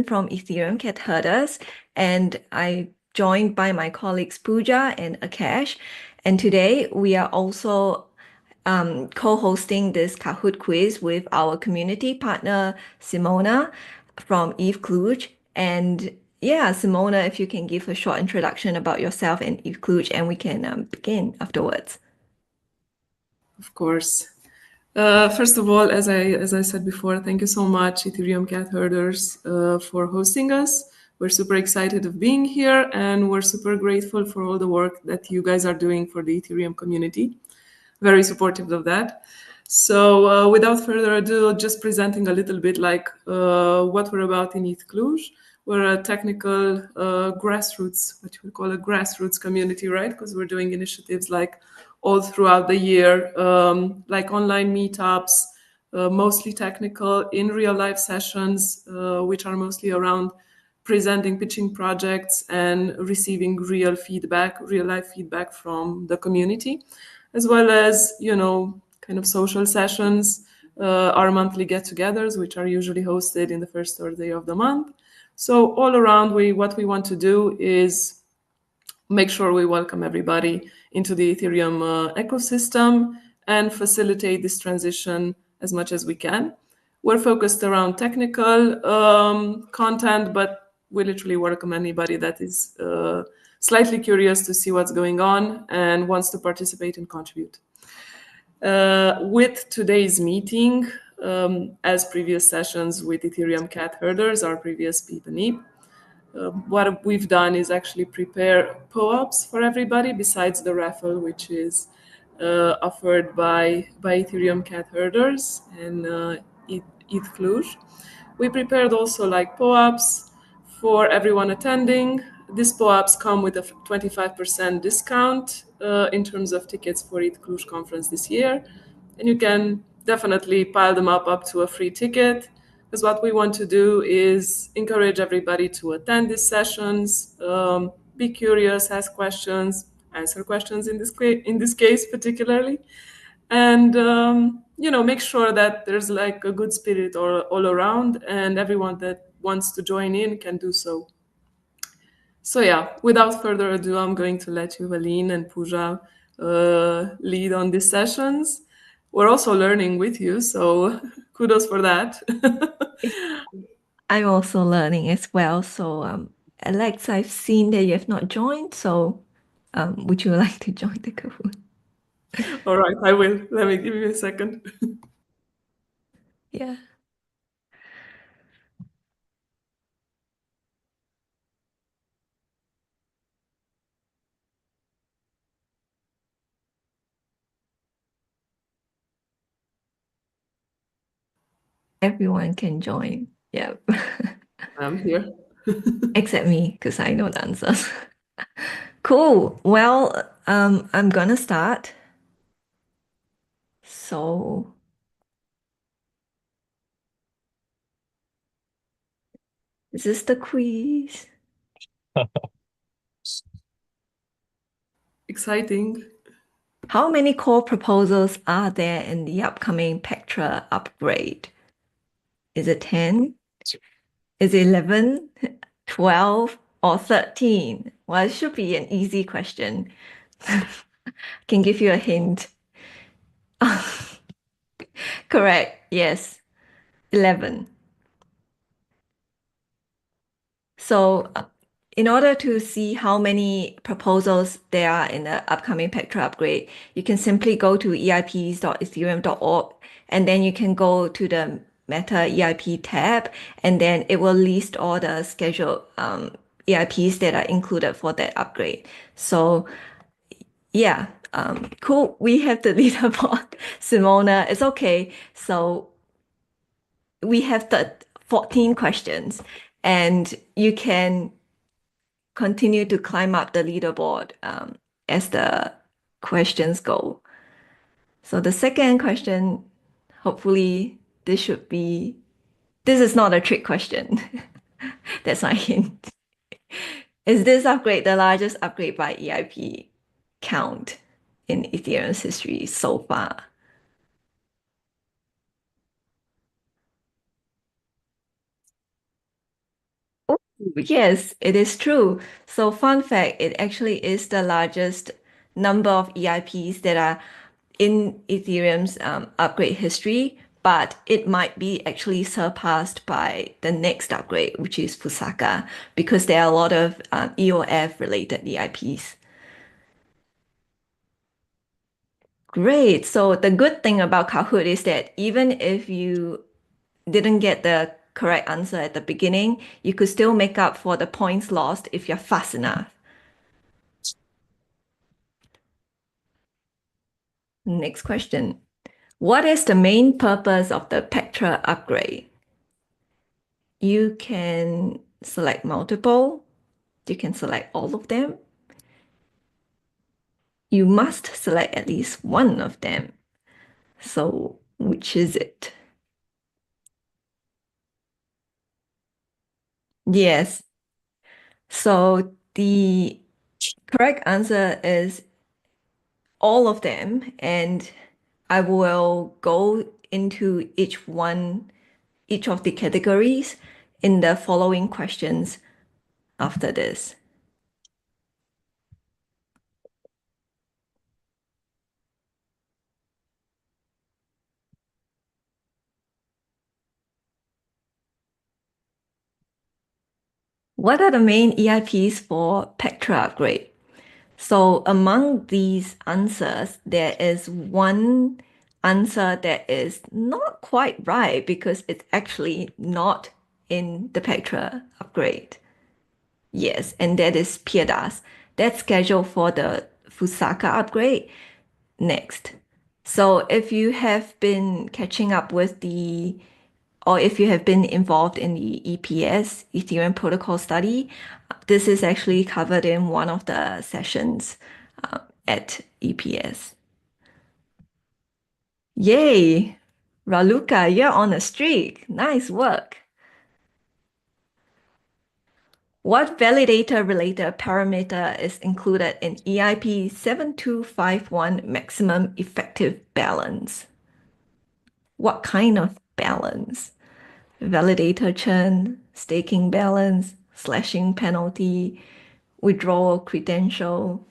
From Ethereum had heard us, and I joined by my colleagues Pooja and Akash. And today we are also co-hosting this Kahoot quiz with our community partner Simona from EthCluj. And yeah, Simona, if you can give a short introduction about yourself and EthCluj, and we can begin afterwards. Of course. First of all, as I said before, thank you so much, Ethereum Cat Herders, for hosting us. We're super excited of being here, and we're super grateful for all the work that you guys are doing for the Ethereum community. Very supportive of that. So without further ado, just presenting a little bit like what we're about in EthCluj. We're a technical grassroots, what you would call a grassroots community, right? Because we're doing initiatives like all throughout the year, like online meetups, mostly technical, in real life sessions, which are mostly around presenting, pitching projects and receiving real life feedback from the community, as well as, kind of social sessions, our monthly get-togethers, which are usually hosted in the first Thursday of the month. So all around, what we want to do is make sure we welcome everybody into the Ethereum ecosystem and facilitate this transition as much as we can. We're focused around technical content, but we literally welcome anybody that is slightly curious to see what's going on and wants to participate and contribute. With today's meeting, as previous sessions with Ethereum cat herders, our previous Peep and Eep, what we've done is actually prepare POAPs for everybody besides the raffle, which is offered by Ethereum cat herders and EthCluj. We prepared also like POAPs for everyone attending. These POAPs come with a 25% discount in terms of tickets for EthCluj conference this year. And you can definitely pile them up to a free ticket, because what we want to do is encourage everybody to attend these sessions, be curious, ask questions, answer questions in this case particularly, and make sure that there's like a good spirit all around, and everyone that wants to join in can do so. So yeah, without further ado, I'm going to let you, Aline and Pooja, lead on these sessions. We're also learning with you, so kudos for that. I'm also learning as well. So, Alex, I've seen that you have not joined. So, would you like to join the Kahoot? All right, I will. Let me give you a second. Yeah. Everyone can join. Yeah. I'm here. Except me, because I know the answers. Cool. Well, I'm gonna start. So, this is the quiz. Exciting. How many core proposals are there in the upcoming Pectra upgrade? Is it 10? Is it 11, 12, or 13? Well, it should be an easy question. Can give you a hint. Correct. Yes. 11. So, in order to see how many proposals there are in the upcoming Pectra upgrade, you can simply go to eips.ethereum.org, and then you can go to the Meta EIP tab, and then it will list all the scheduled EIPs that are included for that upgrade. So yeah, cool. We have the leaderboard, Simona. It's okay. So we have the 14 questions, and you can continue to climb up the leaderboard as the questions go. So the second question, hopefully this is not a trick question. That's my hint. Is this upgrade the largest upgrade by EIP count in Ethereum's history so far? Yes, it is true. So fun fact, it actually is the largest number of EIPs that are in Ethereum's upgrade history, but it might be actually surpassed by the next upgrade, which is Fusaka, because there are a lot of EOF related EIPs. Great. So the good thing about Kahoot is that even if you didn't get the correct answer at the beginning, you could still make up for the points lost if you're fast enough. Next question. What is the main purpose of the Pectra upgrade? You can select multiple. You can select all of them. You must select at least one of them. So which is it? Yes. So the correct answer is all of them, and I will go into each of the categories in the following questions after this. What are the main EIPs for Pectra upgrade? So among these answers, there is one answer that is not quite right because it's actually not in the Pectra upgrade. Yes, and that is Piedas. That's scheduled for the Fusaka upgrade next. So if you have been catching up with or if you have been involved in the EPS, Ethereum Protocol Study, this is actually covered in one of the sessions at EPS. Yay! Raluca, you're on a streak. Nice work. What validator-related parameter is included in EIP 7251 maximum effective balance? What kind of balance? Validator churn, staking balance, slashing penalty, withdrawal credential.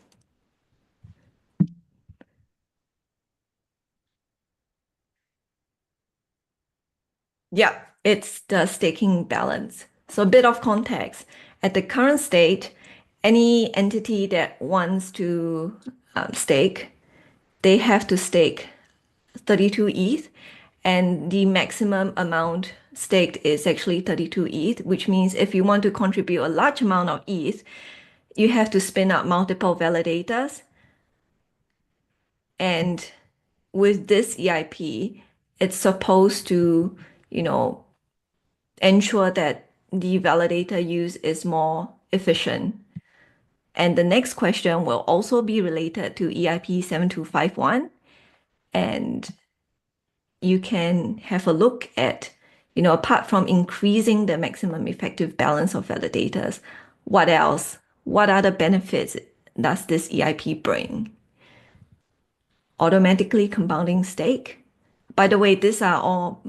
Yeah, it's the staking balance. So a bit of context. At the current state, any entity that wants to stake, they have to stake 32 ETH, and the maximum amount staked is actually 32 ETH, which means if you want to contribute a large amount of ETH, you have to spin up multiple validators. And with this EIP, it's supposed to, you know, ensure that the validator use is more efficient. And the next question will also be related to EIP 7251. And you can have a look at, apart from increasing the maximum effective balance of validators, what else? What other benefits does this EIP bring? Automatically compounding stake. By the way, these are all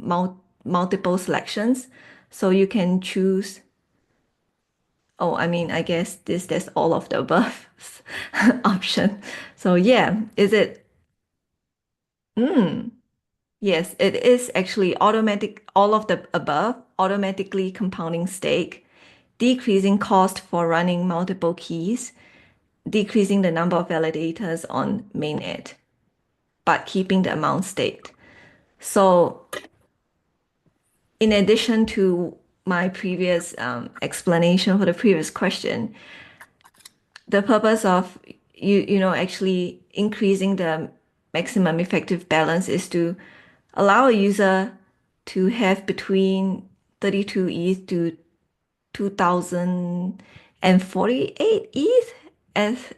multiple selections, so you can choose. Oh, I mean, I guess there's all of the above option. So yeah, is it? Mm, yes, it is actually automatic, all of the above, automatically compounding stake, decreasing cost for running multiple keys, decreasing the number of validators on mainnet, but keeping the amount staked. So in addition to my previous explanation for the previous question, the purpose of actually increasing the maximum effective balance is to allow a user to have between 32 ETH to 2048 ETH as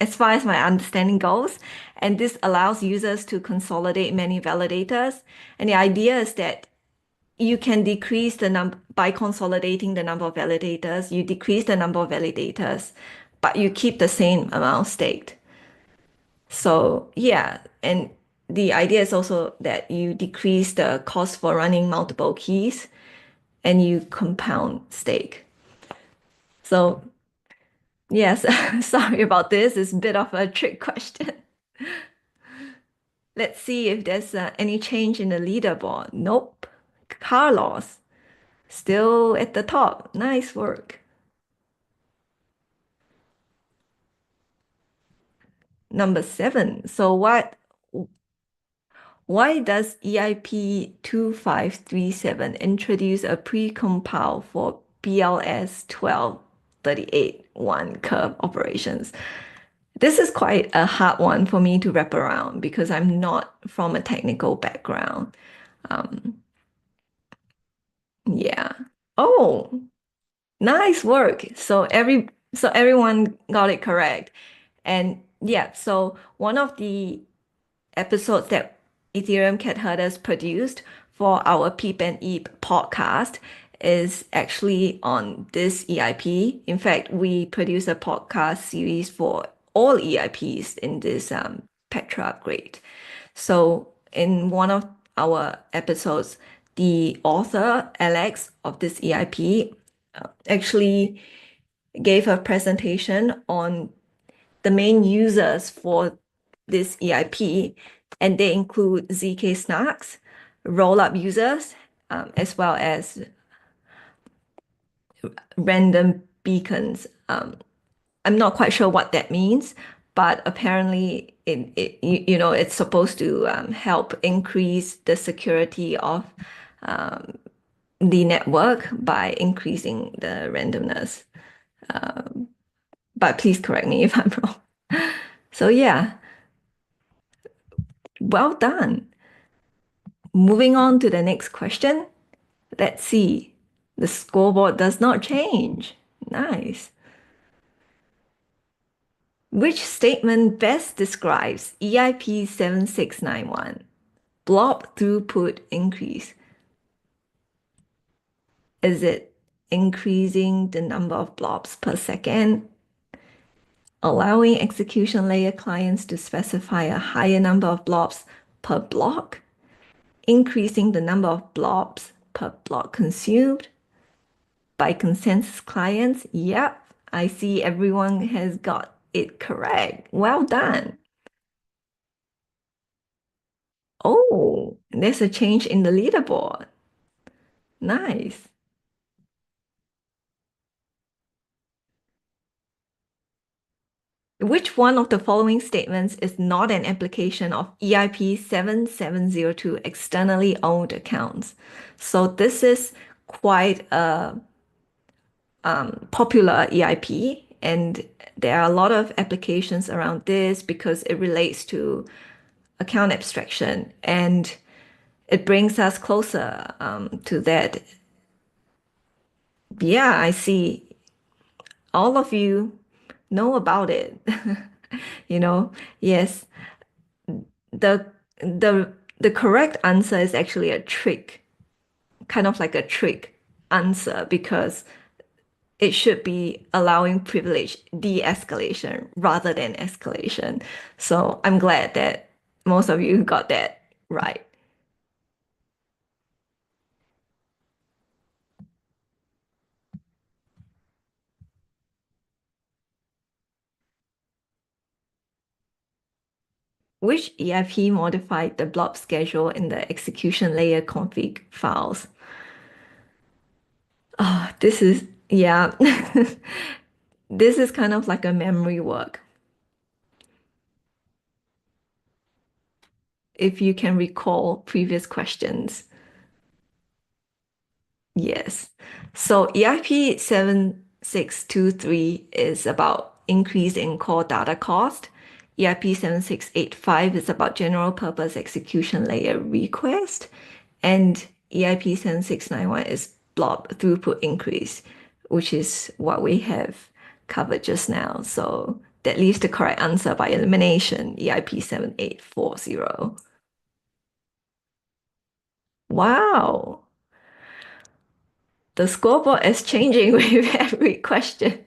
as far as my understanding goes. And this allows users to consolidate many validators. And the idea is that you can decrease the number by consolidating the number of validators, you decrease the number of validators, but you keep the same amount staked. So yeah, and the idea is also that you decrease the cost for running multiple keys and you compound stake. So yes, sorry about this. It's a bit of a trick question. Let's see if there's any change in the leaderboard. Nope. Carlos, still at the top. Nice work. Number seven. So why does EIP 2537 introduce a pre-compile for BLS 1238-1 curve operations? This is quite a hard one for me to wrap around because I'm not from a technical background. Um, yeah. Oh, nice work. So everyone got it correct. And yeah, so one of the episodes that Ethereum Cat Herders produced for our Peep and Eep podcast is actually on this EIP. In fact, we produce a podcast series for all EIPs in this Pectra upgrade. So in one of our episodes, the author, Alex, of this EIP actually gave a presentation on the main users for this EIP, and they include ZK Snarks, rollup users, as well as random beacons. I'm not quite sure what that means, but apparently it's supposed to help increase the security of um, the network by increasing the randomness. Um, but please correct me if I'm wrong. So yeah, well done. Moving on to the next question. Let's see. The scoreboard does not change. Nice. Which statement best describes EIP 7691? Blob throughput increase. Is it increasing the number of blobs per second? Allowing execution layer clients to specify a higher number of blobs per block? Increasing the number of blobs per block consumed? By consensus clients? Yep, I see everyone has got it correct. Well done. Oh, there's a change in the leaderboard. Nice. Which one of the following statements is not an application of EIP 7702 externally owned accounts? So this is quite a popular EIP, and there are a lot of applications around this because it relates to account abstraction, and it brings us closer to that. Yeah, I see. All of you know about it. You know, yes, the the correct answer is actually a trick, kind of like a trick answer because it should be allowing privilege de-escalation rather than escalation. So I'm glad that most of you got that right. Which EIP modified the blob schedule in the execution layer config files? Oh, this is, yeah, this is kind of like a memory work. If you can recall previous questions. Yes. So EIP 7623 is about increase in core data cost. EIP 7685 is about general purpose execution layer request. And EIP 7691 is blob throughput increase, which is what we have covered just now. So that leaves the correct answer by elimination, EIP 7840. Wow. The scoreboard is changing with every question.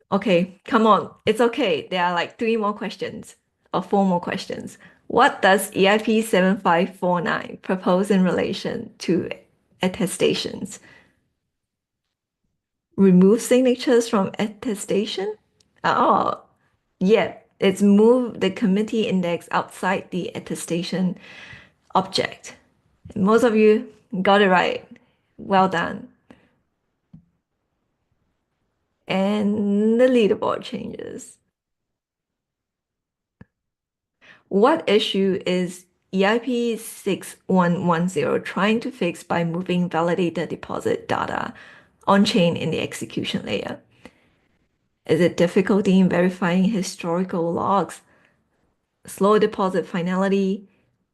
Okay, come on. It's okay. There are like three more questions or four more questions. What does EIP 7549 propose in relation to attestations? Remove signatures from attestation? Oh, yeah. It's move the committee index outside the attestation object. Most of you got it right. Well done. And the leaderboard changes. What issue is EIP 6110 trying to fix by moving validated deposit data on-chain in the execution layer? Is it difficulty in verifying historical logs, slow deposit finality,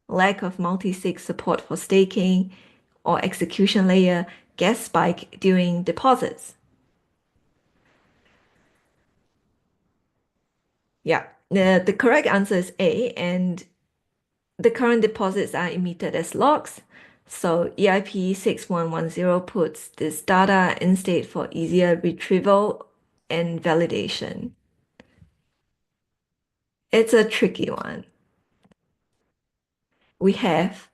lack of multi-sig support for staking, or execution layer gas spike during deposits? Yeah, the correct answer is A, and the current deposits are emitted as logs. So EIP 6110 puts this data in state for easier retrieval and validation. It's a tricky one. We have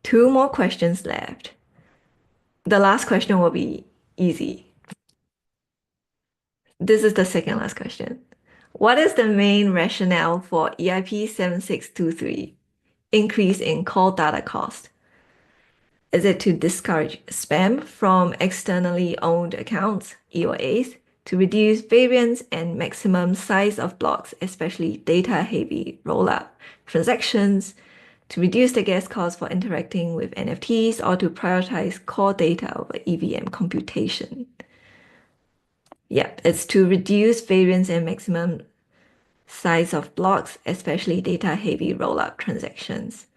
two more questions left. The last question will be easy. This is the second last question. What is the main rationale for EIP 7623? Increase in call data cost. Is it to discourage spam from externally owned accounts, EOAs, to reduce variance and maximum size of blocks, especially data-heavy rollup transactions, to reduce the gas cost for interacting with NFTs, or to prioritize core data over EVM computation. Yep, it's to reduce variance and maximum size of blocks, especially data-heavy rollup transactions.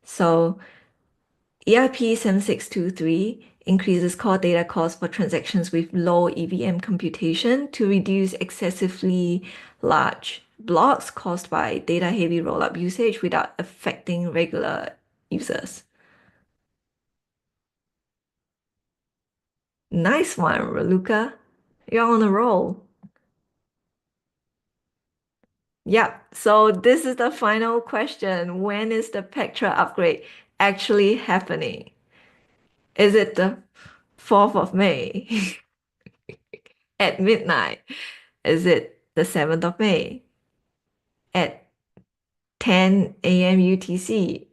So EIP 7623 increases core data costs for transactions with low EVM computation to reduce excessively large blocks caused by data-heavy rollup usage without affecting regular users. Nice one, Raluca. You're on a roll. Yep. So this is the final question. When is the Pectra upgrade actually happening? Is it the 4th of May at midnight? Is it the 7th of May at 10 a.m. UTC?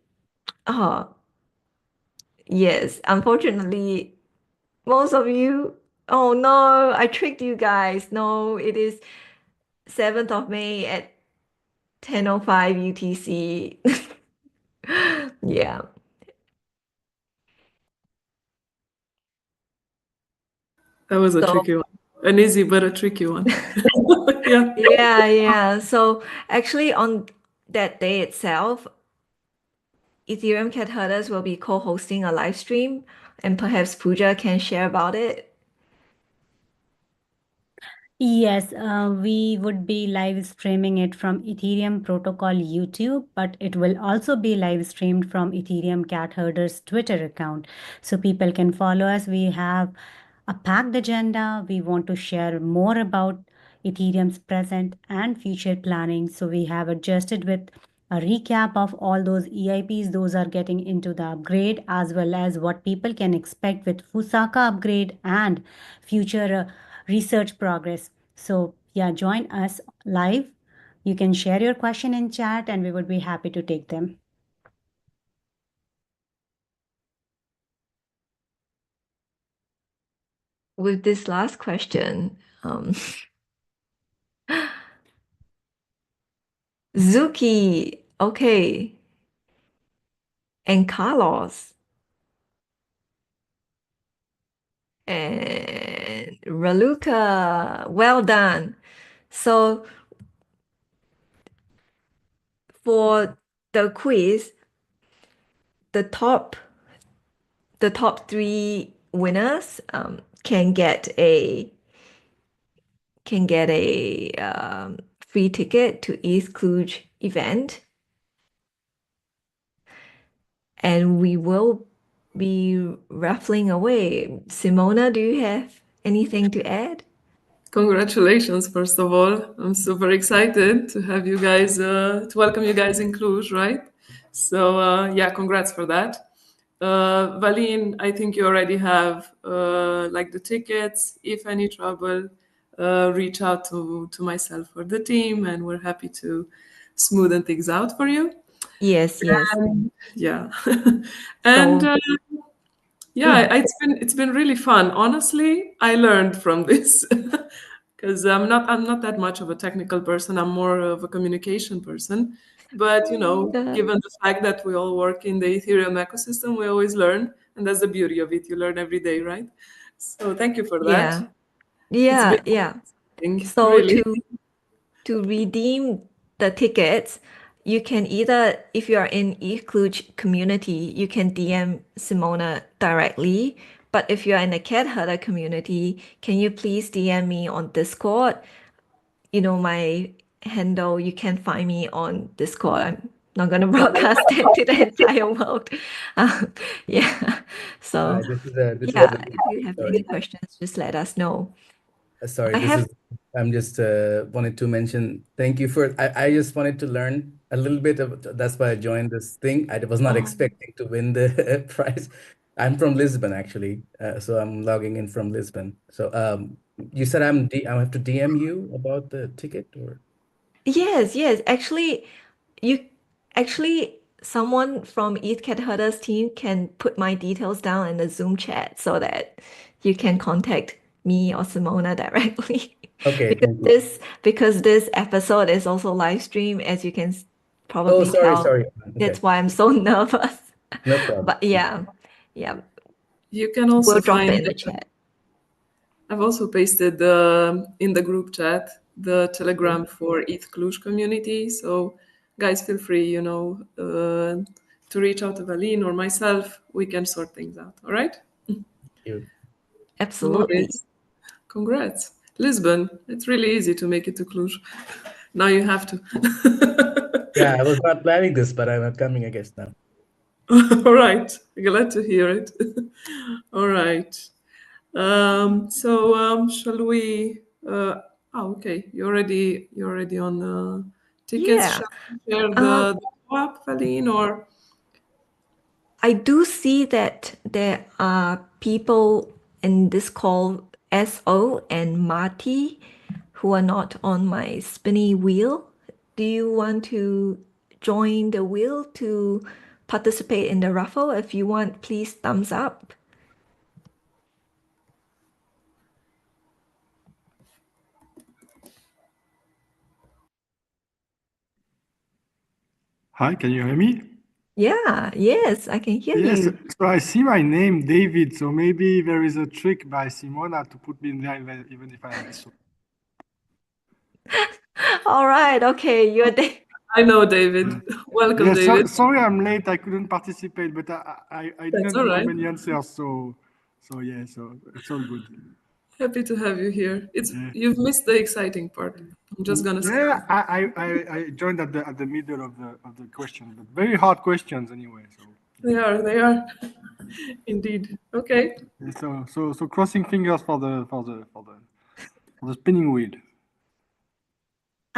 Oh, yes. Unfortunately, most of you, oh no, I tricked you guys. No, it is 7th of May at 10:05 UTC. Yeah. That was a So tricky one. An easy but a tricky one. Yeah. yeah. So actually on that day itself, Ethereum Cat Herders will be co-hosting a live stream, and perhaps Pooja can share about it. Yes, we would be live streaming it from Ethereum Protocol YouTube, but it will also be live streamed from Ethereum Cat Herders Twitter account. So people can follow us. We have a packed agenda. We want to share more about Ethereum's present and future planning. So we have adjusted with a recap of all those EIPs. Those are getting into the upgrade, as well as what people can expect with Fusaka upgrade and future research progress. So yeah, join us live. You can share your question in chat and we would be happy to take them. With this last question, Zuki, okay, and Carlos, and Raluca, well done. So for the quiz, the top three winners can get a free ticket to EthCluj event, and we will be raffling away. Simona, do you have anything to add? Congratulations, first of all. I'm super excited to have you guys, to welcome you guys in Cluj, right? So, yeah, congrats for that. Valine, I think you already have like the tickets. If any trouble, reach out to myself or the team, and we're happy to smoothen things out for you. Yes, yes. Yeah. And So, yeah, it's been really fun. Honestly, I learned from this because I'm not that much of a technical person. I'm more of a communication person. But oh my God. given the fact that we all work in the Ethereum ecosystem, we always learn, and that's the beauty of it. You learn every day, right? So thank you for that. Yeah, It's been yeah. amazing, So really. to redeem the tickets, you can either, if you are in EthCluj community, you can DM Simona directly. But if you are in the Cat Herder community, can you please DM me on Discord? You know, my handle, you can find me on Discord. I'm not going to broadcast it to the entire world. Um, yeah. So, This is yeah, Louis. if you have any Sorry. questions, just let us know. Sorry, I this have, is I'm just wanted to mention thank you for I just wanted to learn a little bit of that's why I joined this thing. I was not oh, expecting to win the prize. I'm from Lisbon actually, so I'm logging in from Lisbon. So you said I have to DM you about the ticket or yes. You actually, someone from East Cat Herders team can put my details down in the Zoom chat so that you can contact me or Simona directly. Okay, Because thank you. this episode is also live stream, as you can Oh, probably sorry, tell. sorry. Okay, That's why I'm so nervous. no problem. But yeah, You can also we'll drop it find, in the chat. I've also pasted in the group chat the Telegram for EthCluj community. So guys, feel free, to reach out to Valine or myself. We can sort things out. All right? Thank you. No Absolutely. worries. Congrats. Lisbon, it's really easy to make it to Cluj. Now you have to. Yeah, I was not planning this, but I'm coming, I guess, now. All right. Glad to hear it. All right. Shall we? Okay. You're already on tickets. Yeah. Shall we share Um, the app, Valine, or? I do see that there are people in this call, SO and Marty, who are not on my spinny wheel. Do you want to join the wheel to participate in the raffle? If you want, please thumbs up. Hi, can you hear me? Yeah, yes, I can hear Yes, you. so I see my name, David, so maybe there is a trick by Simona to put me in there even if I am so. All right, okay, you're there. I know, David. Welcome, Yes, David. sorry I'm late, I couldn't participate, but I That's didn't all know right. many answers, so yeah, so it's all good. Happy to have you here. Yeah. You've missed the exciting part. I'm just gonna say. Yeah, I joined at the middle of the question, but very hard questions anyway. So They are indeed. Okay. so crossing fingers for the spinning wheel.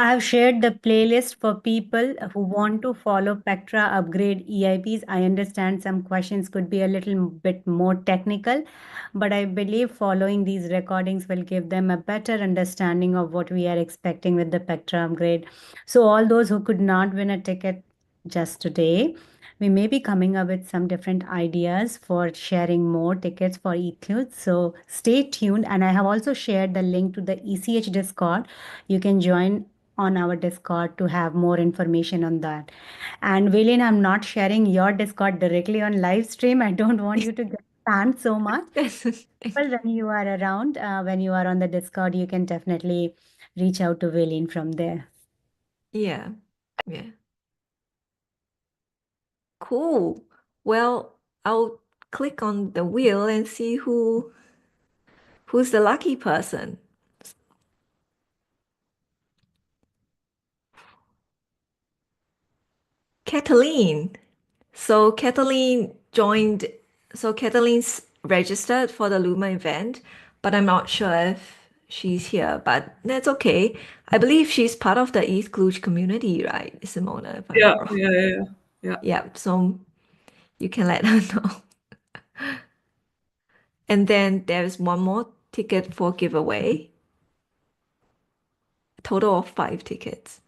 I've shared the playlist for people who want to follow Pectra upgrade EIPs. I understand some questions could be a little bit more technical, but I believe following these recordings will give them a better understanding of what we are expecting with the Pectra upgrade. So all those who could not win a ticket just today, we may be coming up with some different ideas for sharing more tickets for EthCluj. So stay tuned. And I have also shared the link to the ECH Discord. You can join on our Discord to have more information on that. And Valeen, I'm not sharing your Discord directly on live stream. I don't want you to get banned so much. Well, when you are around, when you are on the Discord, you can definitely reach out to Valeen from there. Yeah, yeah. Cool. Well, I'll click on the wheel and see who's the lucky person. Kathleen. So Kathleen's registered for the Luma event, but I'm not sure if she's here, but that's okay. I believe she's part of the EthCluj community, right, Simona, if I'm Yeah, not wrong. yeah. Yeah, so you can let her know. And then there's one more ticket for giveaway. A total of 5 tickets.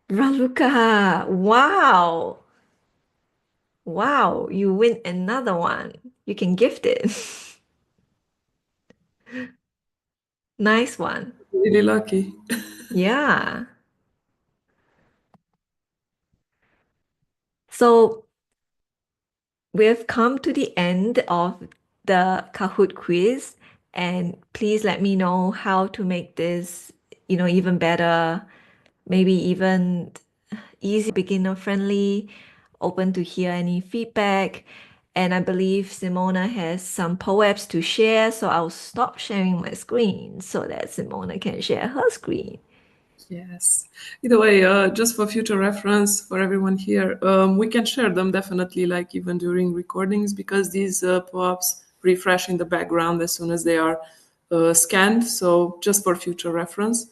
Raluca, wow. Wow, you win another one. You can gift it. Nice one. Really lucky. Yeah. So we've come to the end of the Kahoot quiz, and please let me know how to make this, even better, maybe even easy, beginner friendly, open to hear any feedback. And I believe Simona has some poems to share, so I'll stop sharing my screen so that Simona can share her screen. Yes. Either way, just for future reference for everyone here, we can share them definitely, like even during recordings, because these pop-ups refresh in the background as soon as they are scanned. So just for future reference.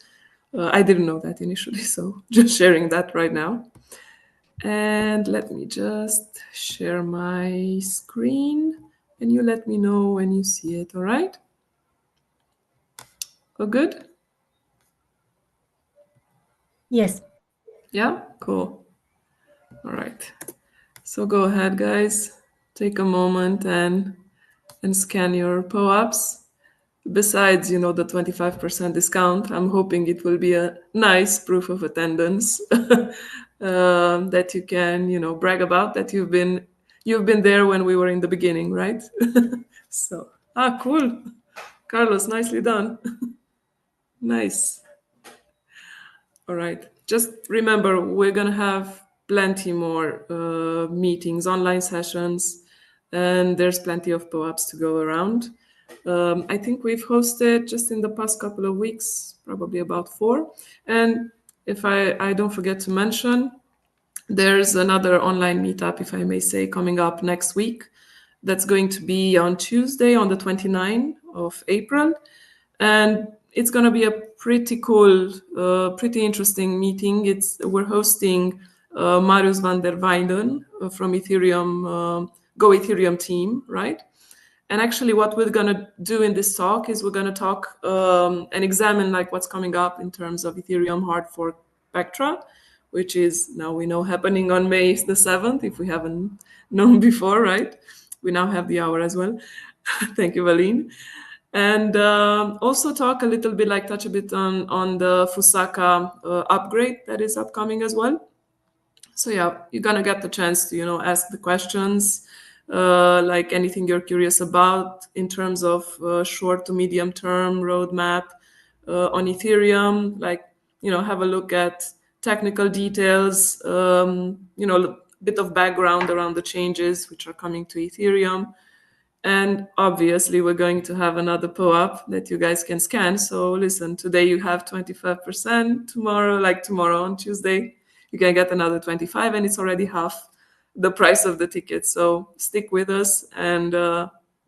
I didn't know that initially, so just sharing that right now. And let me just share my screen, and you let me know when you see it, all right? Oh, good? Yes. Yeah? Cool. All right. So go ahead, guys. Take a moment and scan your POAPs. Besides, the 25% discount, I'm hoping it will be a nice proof of attendance that you can, brag about that you've been there when we were in the beginning, right? So, cool. Carlos, nicely done. Nice. All right. Just remember, we're going to have plenty more meetings, online sessions, and there's plenty of POAPs to go around. I think we've hosted just in the past couple of weeks, probably about 4. And if I don't forget to mention, there's another online meetup, if I may say, coming up next week. That's going to be on Tuesday, on the 29th of April. And it's going to be a pretty cool, pretty interesting meeting. We're hosting Marius van der Weinden from Ethereum, Go Ethereum team, right? And actually, what we're going to do in this talk is we're going to talk and examine like what's coming up in terms of Ethereum hard fork Pectra, which is now we know happening on May the 7th, if we haven't known before, right? We now have the hour as well. Thank you, Valine. And also talk a little bit, like touch a bit on the Fusaka upgrade that is upcoming as well. So yeah, you're gonna get the chance to ask the questions, like anything you're curious about in terms of short to medium term roadmap on Ethereum. Like have a look at technical details, a bit of background around the changes which are coming to Ethereum. And obviously, we're going to have another POAP that you guys can scan. So listen, today you have 25%. Tomorrow on Tuesday, you can get another 25, and it's already half the price of the ticket. So stick with us, and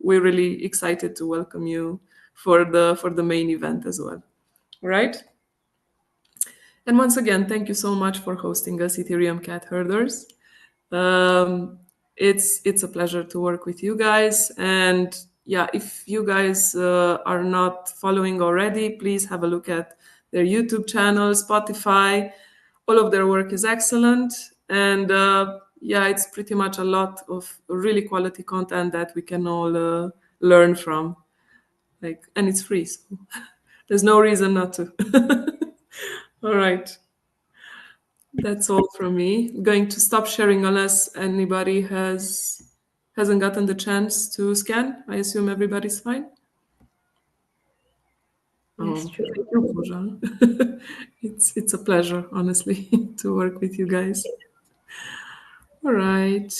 we're really excited to welcome you for the main event as well. All right. And once again, thank you so much for hosting us, Ethereum Cat Herders. It's a pleasure to work with you guys. And yeah, if you guys are not following already, please have a look at their YouTube channel, Spotify. All of their work is excellent. And yeah, it's pretty much a lot of really quality content that we can all learn from. And it's free, so there's no reason not to. All right. That's all from me. I'm going to stop sharing unless anybody hasn't gotten the chance to scan. I assume everybody's fine. That's Thank true. you, Pooja. It's a pleasure, honestly, to work with you guys. All right.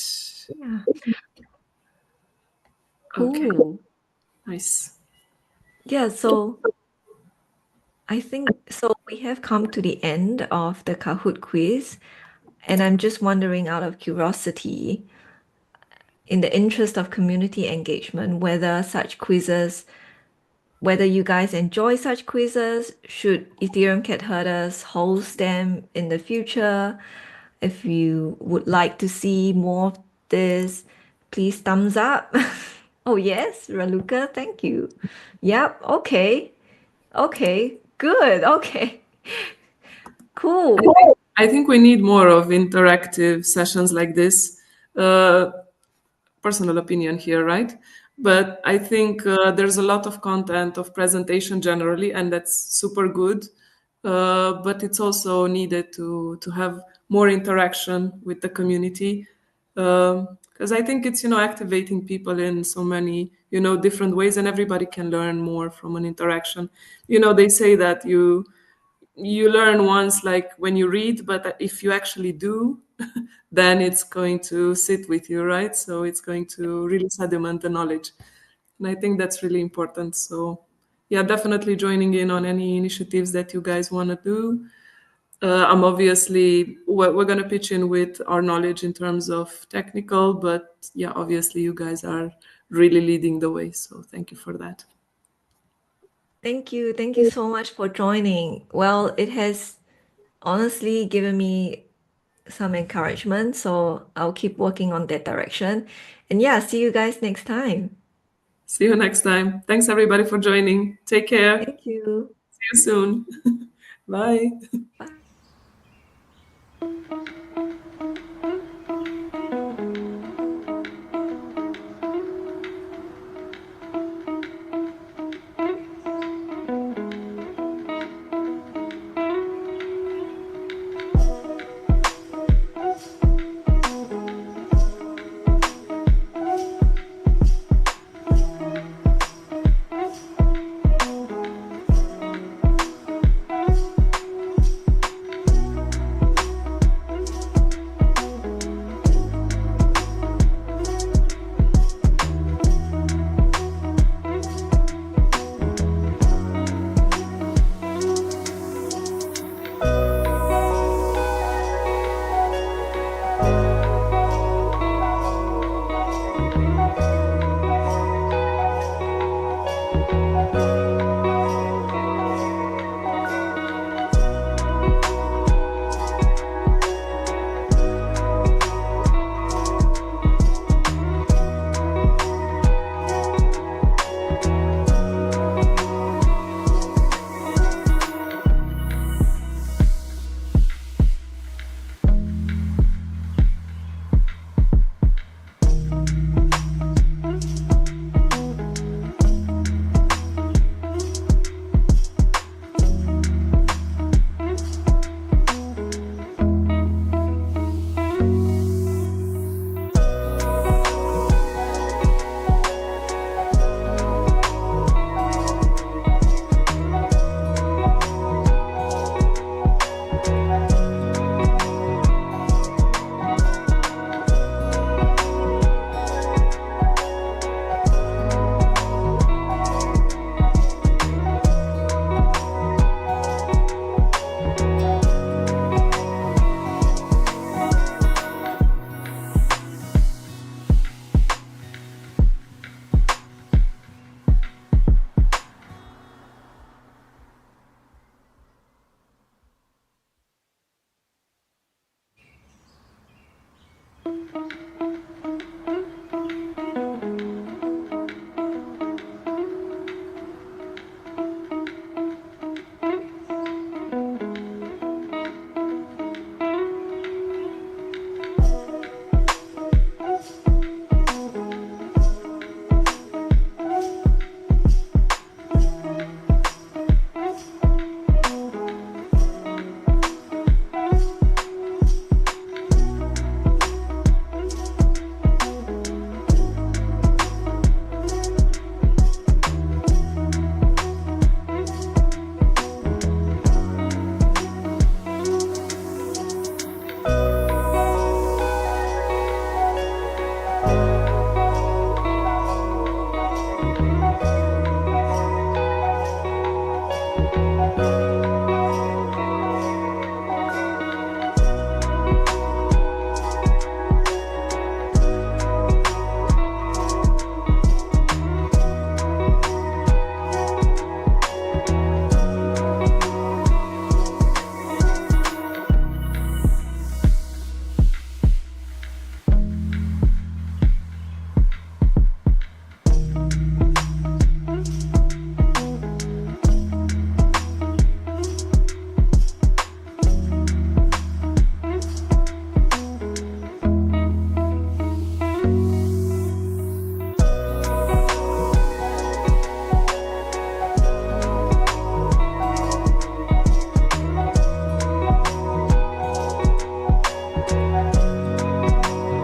Yeah. Okay. Cool. Nice. Yeah, so I think so we have come to the end of the Kahoot quiz, and I'm just wondering out of curiosity, in the interest of community engagement, whether you guys enjoy such quizzes, should Ethereum Cat Herders host them in the future? If you would like to see more of this, please thumbs up. Oh yes, Raluca, thank you. Yep, okay. Okay, good. Okay. Cool. I think we need more of interactive sessions like this. Personal opinion here, right? But I think there's a lot of content of presentation generally, and that's super good. But it's also needed to have more interaction with the community, because I think it's activating people in so many different ways, and everybody can learn more from an interaction. They say that you learn once, like when you read, but if you actually do, then it's going to sit with you, right? So it's going to really sediment the knowledge. And I think that's really important. So yeah, definitely joining in on any initiatives that you guys want to do. I'm obviously, we're going to pitch in with our knowledge in terms of technical, but yeah, obviously you guys are really leading the way. So thank you for that. Thank you. Thank you so much for joining. Well, it has honestly given me some encouragement, so I'll keep working on that direction. And yeah, see you guys next time. See you next time. Thanks everybody for joining. Take care. Thank you. See you soon. Bye. Bye.